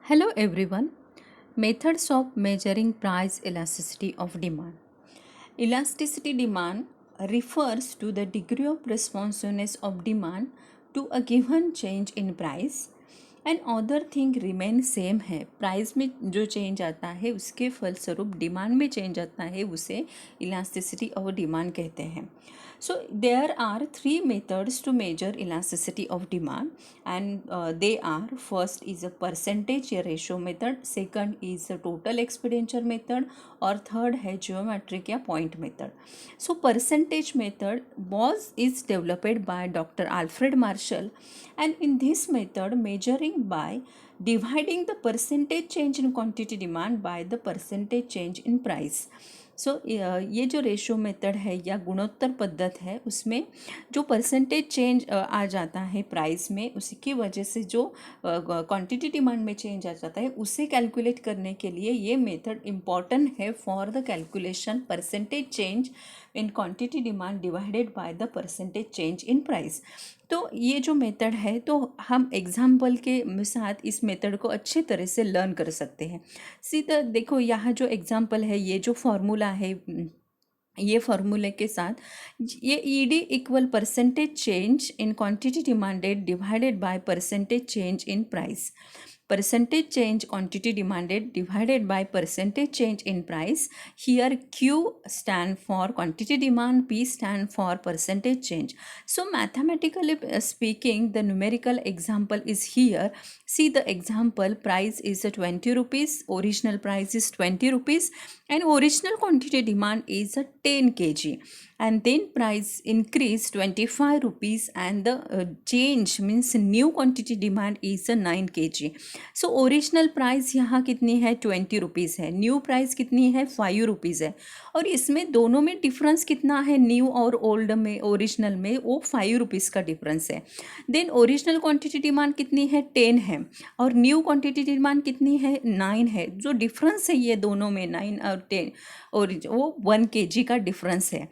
Hello everyone. Methods of measuring price elasticity of demand. Elasticity demand refers to the degree of responsiveness of demand to a given change in price and other thing remain same है. Price में जो change आता है उसके फलस्वरूप demand में change आता है उसे इलास्टिसिटी ऑफ डिमांड कहते हैं. So there are three methods to measure elasticity of demand and they are: first is a percentage या ratio method, second is a total expenditure method और third है geometric या point method. So percentage method is developed by Dr. Alfred Marshall, and in this method measuring by dividing the percentage change in quantity demand by the percentage change in price. ये जो ratio method है या गुणोत्तर पद्धत है उसमें जो percentage change आ जाता है प्राइस में उसकी वजह से जो क्वांटिटी डिमांड में चेंज आ जाता है उसे कैलकुलेट करने के लिए ये मेथड इम्पॉर्टेंट है for the calculation percentage change in quantity demand divided by the percentage change in price. तो ये जो मेथड है तो हम एग्जाम्पल के साथ इस मेथड को अच्छे तरह से लर्न कर सकते हैं. सीधा देखो यहाँ जो एग्जाम्पल है ये जो फॉर्मूला है ये फॉर्मूले के साथ ये ED equal percentage change in quantity demanded divided by percentage change in price. Percentage change quantity demanded divided by percentage change in price. Here Q stand for quantity demand, P stand for percentage change. So mathematically speaking, the numerical example is here. See the example, price is 20 rupees, original price is 20 rupees and original quantity demand is 10 kg. And then price increase 25 rupees and the change means new quantity demand is 9 kg. So original price यहाँ कितनी है 20 rupees है, new price कितनी है 5 rupees है और इसमें दोनों में डिफरेंस कितना है न्यू और ओल्ड में ओरिजिनल में वो 5 रुपीज़ का डिफरेंस है. देन ओरिजिनल क्वांटिटी डिमांड कितनी है 10 है और न्यू क्वांटिटी डिमांड कितनी है 9 है. जो डिफरेंस है ये दोनों में 9 और 10 और वो 1 kg का डिफरेंस है.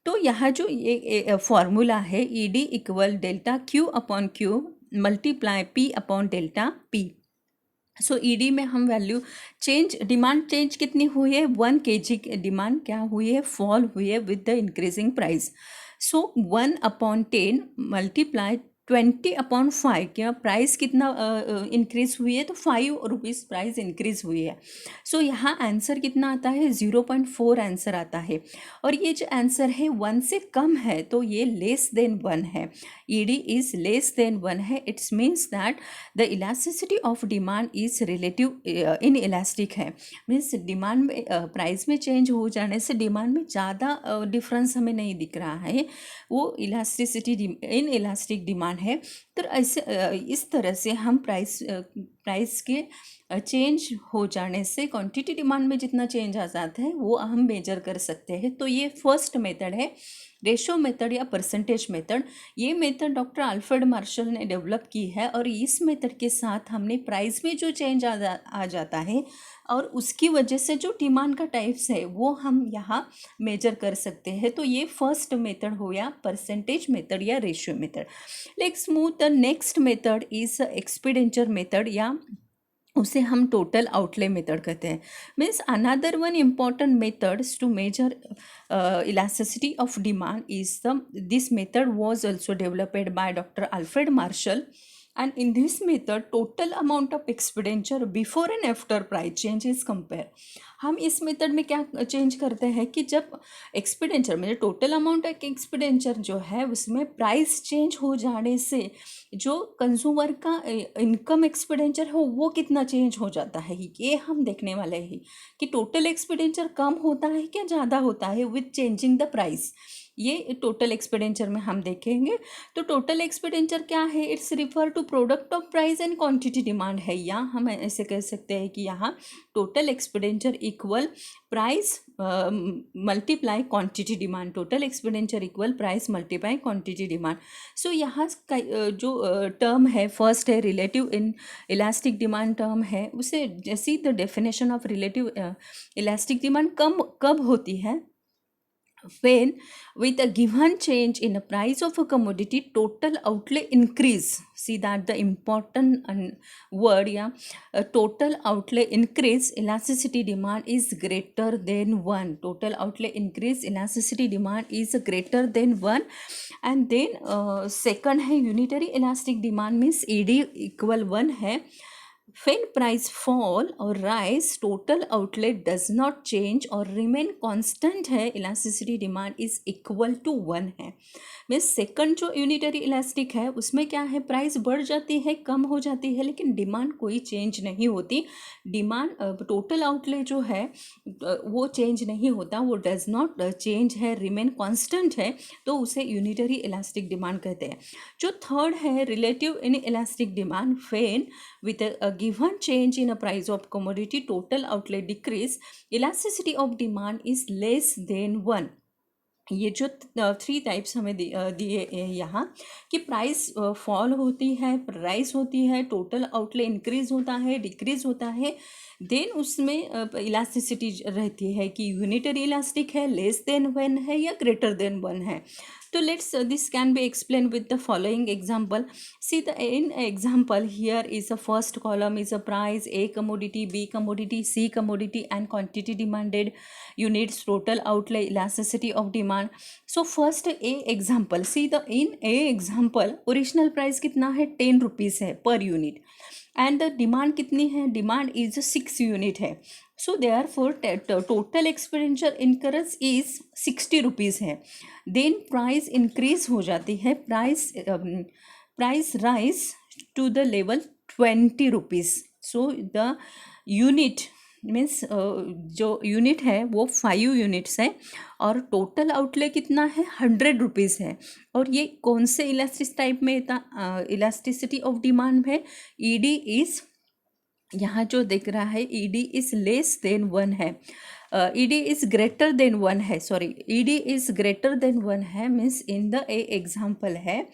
तो यहाँ जो ये फॉर्मूला है E D equal delta Q upon Q multiply P upon delta P. So ED में हम वैल्यू चेंज डिमांड चेंज कितनी हुई है 1 kg डिमांड क्या हुई है फॉल हुई है with the increasing price. So 1/10 multiply 20/5 क्या प्राइस कितना इंक्रीज हुई है तो 5 रुपीज़ प्राइस इंक्रीज हुई है. सो यहाँ आंसर कितना आता है 0.4 आंसर आता है और ये जो आंसर है 1 से कम है तो ये लेस देन 1 है. ED is less than 1 है. It's means that the elasticity of demand is relative in elastic है. मीन्स डिमांड में प्राइस में चेंज हो जाने से डिमांड में ज़्यादा डिफरेंस हमें नहीं दिख रहा है, वो इलास्टिसिटी इन इलास्टिक डिमांड है. तो ऐसे इस तरह से हम प्राइस के चेंज हो जाने से क्वांटिटी डिमांड में जितना चेंज आ जाता है वो हम मेजर कर सकते हैं. तो ये फर्स्ट मेथड है रेशो मेथड या परसेंटेज मेथड. ये मेथड डॉक्टर अल्फ्रेड मार्शल ने डेवलप की है और इस मेथड के साथ हमने प्राइस में जो चेंज आ जाता है और उसकी वजह से जो डिमांड का टाइप्स है वो हम यहाँ मेजर कर सकते हैं. तो ये फर्स्ट मेथड हो या परसेंटेज मेथड या ratio method. Let's move the next method is expenditure method या उसे हम टोटल आउटले मेथड कहते हैं. Means another one important methods to measure elasticity of demand is this method was also developed by doctor Alfred Marshall. And in this method total amount of expenditure before and after price change is compare. हम इस method में क्या change करते हैं कि जब expenditure में total amount of expenditure जो है उसमें प्राइस चेंज हो जाने से जो कंज्यूमर का इनकम एक्सपेंडिचर हो वो कितना चेंज हो जाता है ये हम देखने वाले हैं कि टोटल एक्सपेंडिचर कम होता है क्या ज़्यादा होता है विथ चेंजिंग द प्राइस. ये टोटल एक्सपेंडिचर में हम देखेंगे. तो टोटल एक्सपेंडिचर क्या है it's refer to product of price and quantity demand है. या हम ऐसे कह सकते हैं कि यहाँ total expenditure equal price multiply quantity demand. Total expenditure equal price multiply quantity demand. So यहाँ जो टर्म है फर्स्ट है relative inelastic demand term है. उसे जैसी the definition of relative elastic demand कब होती है when with a given change in the price of a commodity, total outlay increase. See that the important word, yeah, total outlay increase, elasticity demand is greater than 1. Total outlay increase, elasticity demand is greater than 1. And then second है unitary elastic demand, means ED equal 1 है. When price fall or rise, total outlay does not change or remain constant है, elasticity demand is equal to 1 है. Means second जो unitary elastic है उसमें क्या है, price बढ़ जाती है, कम हो जाती है, लेकिन डिमांड कोई चेंज नहीं होती. डिमांड टोटल आउटले जो है वो चेंज नहीं होता, वो डज नॉट चेंज है, रिमेन कांस्टेंट है, तो उसे यूनिटरी इलास्टिक डिमांड कहते हैं. जो थर्ड है relative inelastic demand, when with a given change in a price of commodity, total outlay decrease, elasticity of demand is less than 1. ये जो 3 टाइप्स हमें दिए यहाँ कि प्राइस फॉल होती है, राइज होती है, टोटल आउटले इंक्रीज होता है, डिक्रीज होता है, देन उसमें इलास्टिसिटी रहती है कि यूनिटरी इलास्टिक है, लेस देन 1 है या ग्रेटर देन 1 है. तो let's this can be explain with the following example. See the in example here is a first column is a price, A commodity, B commodity, C commodity and quantity demanded, units, total outlay, elasticity of demand. So first A example, see the in A example original price कितना है, 10 rupees है per unit, and the demand कितनी है, demand is 6 unit है. So therefore total expenditure encourage is 60 rupees है. Then price increase हो जाती है, price rise to the level 20 rupees. So the unit means जो यूनिट है वो 5 यूनिट्स है और टोटल आउटले कितना है, 100 रुपीज़ है. और ये कौन से इलास्टिक टाइप में इलास्टिसिटी ऑफ डिमांड है, ईडी इज, यहाँ जो दिख रहा है ईडी इज लेस देन 1 है, ईडी इज ग्रेटर देन 1 है, sorry ED is greater than 1 है. Means in the a example है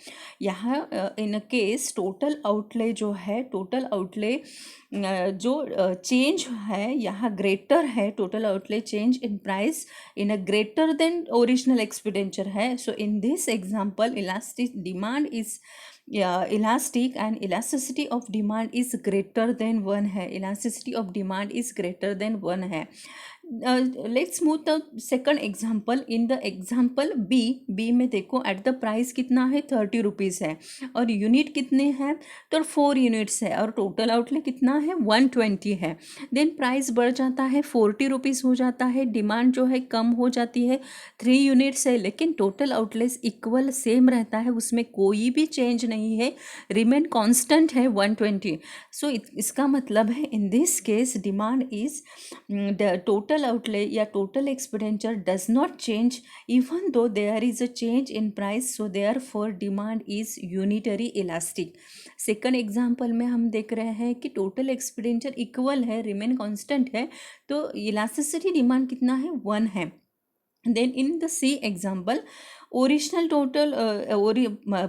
यहाँ इन केस टोटल आउटले जो है, टोटल आउटले जो चेंज है यहाँ ग्रेटर है, total outlay change in price in a greater than original expenditure है. So in this example elastic demand is elastic and elasticity of demand is greater than 1 है, elasticity of demand is greater than 1 है. Let's move the second example. In the example B में देखो at the price कितना है, 30 rupees है और unit कितने हैं, तो 4 यूनिट्स है और टोटल आउटले कितना है, 120 है. देन प्राइस बढ़ जाता है, 40 रुपीज़ हो जाता है, डिमांड जो है कम हो जाती है, 3 यूनिट्स है, लेकिन टोटल आउटलेस इक्वल सेम रहता है, उसमें कोई भी चेंज नहीं है, रिमेन कांस्टेंट है 120. सो इसका मतलब है in this case demand is the total outlay या total expenditure does not change even though there is a change in price, so therefore demand is unitary elastic. Second example में हम देख रहे हैं कि टोटल एक्सपेंडिचर इक्वल है, remain constant है, तो इलास्टिसिटी डिमांड कितना है, 1 है. Then in the C example original total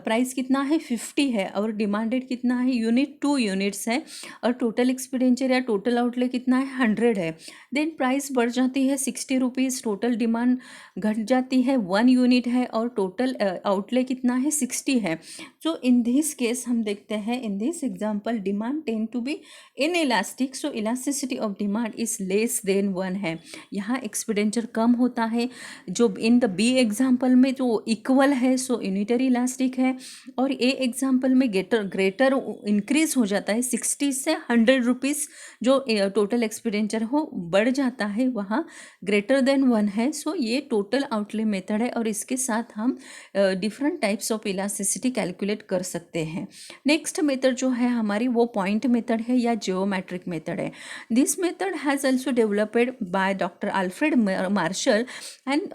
price कितना है, 50 है और डिमांडेड कितना है, यूनिट 2 यूनिट्स है और टोटल एक्सपेंडिचर या टोटल आउटले कितना है, 100 है. देन प्राइस बढ़ जाती है 60 रुपीज़, टोटल डिमांड घट जाती है, 1 यूनिट है और टोटल आउटले कितना है, 60 है. सो इन दिस केस हम देखते हैं in this example demand tend to be inelastic, so elasticity of demand is less than 1 है. यहाँ एक्सपेंडिचर कम होता है, जो इन द बी एग्जाम्पल में जो इक्वल है सो यूनिटरी इलास्टिक है, और ए एग्जाम्पल में ग्रेटर इंक्रीज हो जाता है, 60 से 100 रुपीज़ जो टोटल एक्सपेंडिचर हो बढ़ जाता है, वहाँ ग्रेटर देन 1 है. सो ये टोटल आउटले मेथड है और इसके साथ हम different types of elasticity calculate कर सकते हैं. नेक्स्ट मेथड जो है हमारी वो पॉइंट मेथड है या जियोमेट्रिक मेथड है. This method has also developed by doctor Alfred Marshall and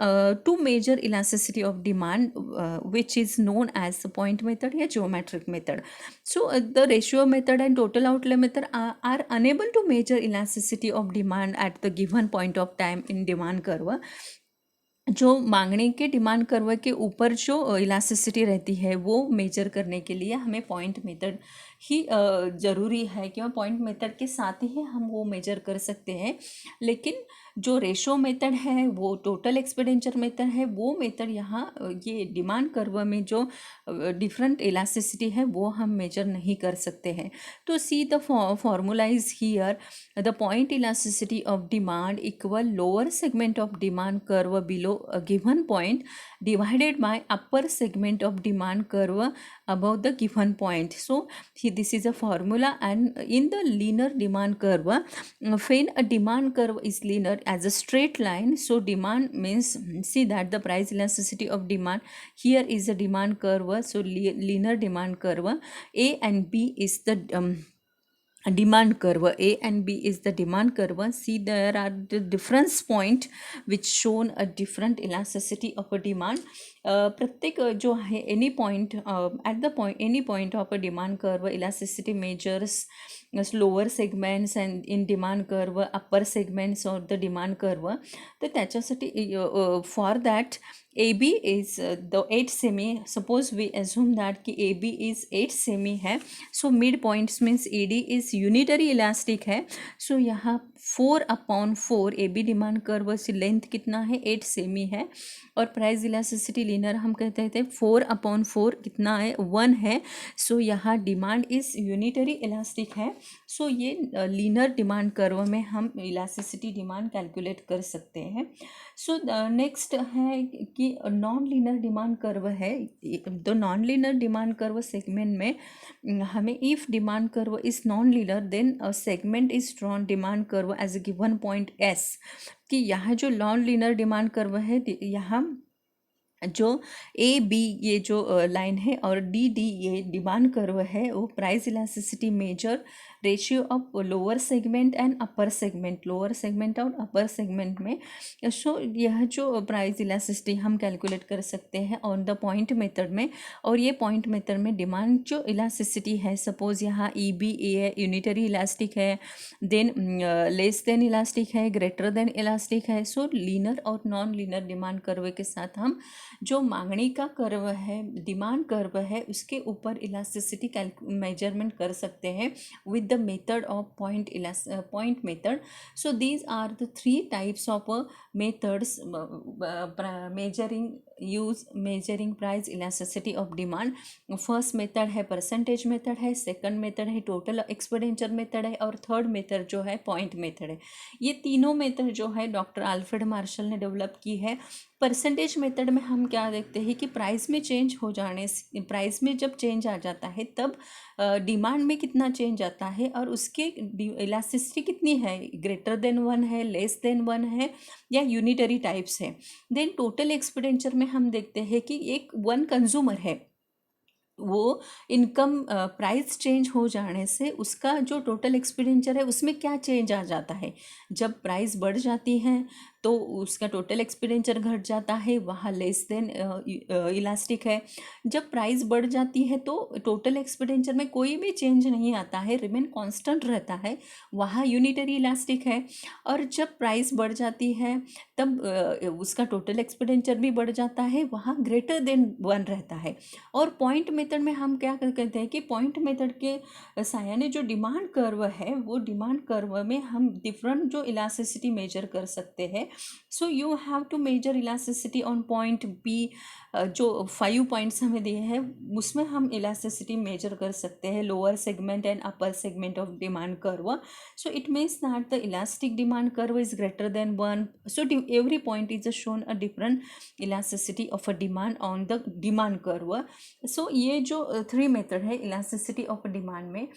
to measure elasticity of demand which is known as the point method या geometric method. So the ratio method and total outlay method are unable to measure elasticity of demand at the given point of time in demand curve. जो मांगने के demand curve के ऊपर जो elasticity रहती है वो मेजर करने के लिए हमें पॉइंट मेथड ही ज़रूरी है कि पॉइंट मेथड के साथ ही हम वो मेजर कर सकते हैं। लेकिन जो रेशो मेथड है, वो टोटल एक्सपेंडिचर मेथड है, वो मेथड यहाँ ये डिमांड कर्व में जो डिफरेंट इलास्टिसिटी है वो हम मेजर नहीं कर सकते हैं। तो see the formula is here, the point elasticity of demand equal lower segment of demand curve below a given point divided by upper segment of demand curve above the given point. So this is a formula, and in the linear demand curve, when a demand curve is linear as a straight line, so demand means, see that the price elasticity of demand here is a demand curve, so linear demand curve. A and B is the demand curve. A and B is the demand curve. See, there are the difference point which shown a different elasticity of a demand. प्रत्येक जो है any point at the point any point of a demand curve elasticity measures lower segments and in demand curve, upper segments of the demand curve. तर त्याच्यासाठी for that AB is the 8 semi. Suppose we assume that कि AB is 8 semi है, so mid points means AD is unitary elastic है. So यहाँ 4/4 AB demand curve से length कितना है, 8 semi है, और प्राइस इलास्टिसिटी लीनर हम कहते थे 4/4 कितना है, 1 है. सो यहाँ डिमांड इज यूनिटरी इलास्टिक है. सो ये लीनर डिमांड कर्व में हम इलास्टिसिटी डिमांड कैलकुलेट कर सकते हैं. सो नेक्स्ट है कि नॉन लीनर डिमांड कर्व है. तो non linear demand curve segment में हमें if demand curve is non linear then segment is drawn demand curve as a given point S. कि यहाँ जो नॉन लीनर डिमांड कर्व है, यहाँ जो ए बी ये जो लाइन है और डी डी ये डिमांड कर्व है, वो price elasticity measure ratio of lower segment and upper segment, lower segment और अपर सेगमेंट में. सो यह जो प्राइस इलास्टिसिटी हम कैलकुलेट कर सकते हैं ऑन द पॉइंट मेथड में. और ये पॉइंट मेथड में डिमांड जो इलास्टिसिटी है, सपोज यहाँ ई बी ए है, यूनिटरी इलास्टिक है, देन लेस देन इलास्टिक है, ग्रेटर देन इलास्टिक है. सो लीनर और नॉन लीनर डिमांड कर्व के साथ हम जो मांगनी का कर्व है, डिमांड कर्व है, उसके ऊपर इलास्टिसिटी मेजरमेंट कर सकते हैं with the method of point method. So these are the 3 types of methods measuring price elasticity of demand. First method है परसेंटेज मेथड है, सेकंड मेथड है टोटल एक्सपेंडिचर मेथड है, और थर्ड मेथड जो है पॉइंट मेथड है. ये तीनों मेथड जो है डॉक्टर अल्फ्रेड मार्शल ने डेवलप की है. परसेंटेज मेथड में हम क्या देखते हैं कि प्राइस में चेंज हो जाने से, प्राइस में जब चेंज आ जाता है तब डिमांड में कितना चेंज आता है और उसके इलास्टिसिटी कितनी है, ग्रेटर देन 1 है, लेस देन 1 है, या यूनिटरी टाइप्स है. देन टोटल एक्सपेंडिचर में हम देखते हैं कि एक 1 कंज्यूमर है, वो इनकम प्राइस चेंज हो जाने से उसका जो टोटल एक्सपेंडिचर है उसमें क्या चेंज आ जाता है. जब प्राइस बढ़ जाती है तो उसका टोटल एक्सपेंडिचर घट जाता है, वहाँ लेस देन इलास्टिक है. जब प्राइस बढ़ जाती है तो टोटल एक्सपेंडिचर में कोई भी चेंज नहीं आता है, रिमेन कांस्टेंट रहता है, वहाँ यूनिटरी इलास्टिक है. और जब प्राइस बढ़ जाती है तब उसका टोटल एक्सपेंडिचर भी बढ़ जाता है, वहाँ ग्रेटर देन 1 रहता है. और पॉइंट मेथड में हम क्या कहते हैं कि पॉइंट मेथड के सायाने जो डिमांड कर्व है, वो डिमांड कर्व में हम डिफरेंट जो इलास्टिसिटी मेजर कर सकते हैं. So you have to measure elasticity on point B. जो 5 पॉइंट्स हमें दिए हैं उसमें हम इलास्टिसिटी मेजर कर सकते हैं lower segment and upper segment of demand curve. So it means that the elastic demand curve is greater than 1. So every point is shown a different elasticity of a demand on the demand curve. So ये जो 3 method है elasticity of demand में.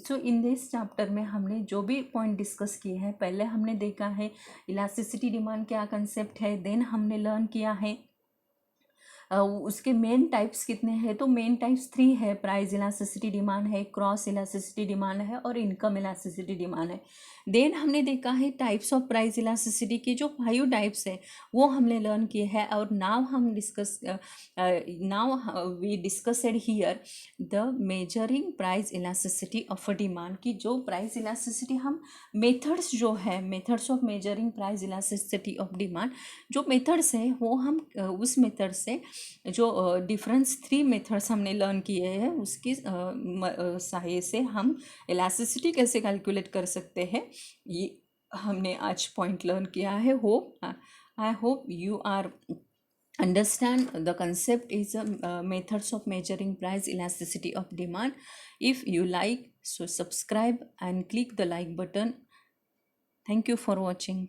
सो in this chapter में हमने जो भी point discuss किए हैं, पहले हमने देखा है इलास्टिसिटी डिमांड क्या कंसेप्ट है, देन हमने लर्न किया है उसके मेन टाइप्स कितने हैं. तो मेन टाइप्स 3 है, प्राइस इलास्टिसिटी डिमांड है, क्रॉस इलास्टिसिटी डिमांड है, और इनकम इलास्टिसिटी डिमांड है. देन हमने देखा है टाइप्स ऑफ प्राइस इलास्टिसिटी के जो 5 टाइप्स है वो हमने लर्न किए हैं. और now we discussed here the measuring price elasticity of a demand की जो प्राइस इलास्टिसिटी हम मेथड्स जो है, methods of measuring price elasticity of demand जो मेथड्स है वो हम उस मेथड से जो डिफरेंस 3 मेथड्स हमने लर्न किए हैं उसकी सहाय से हम इलास्टिसिटी कैसे कैलकुलेट कर सकते हैं, ये हमने आज पॉइंट लर्न किया है. I hope you are understand the concept is methods of measuring price elasticity of demand. If you like, so subscribe and click the like button. Thank you for watching.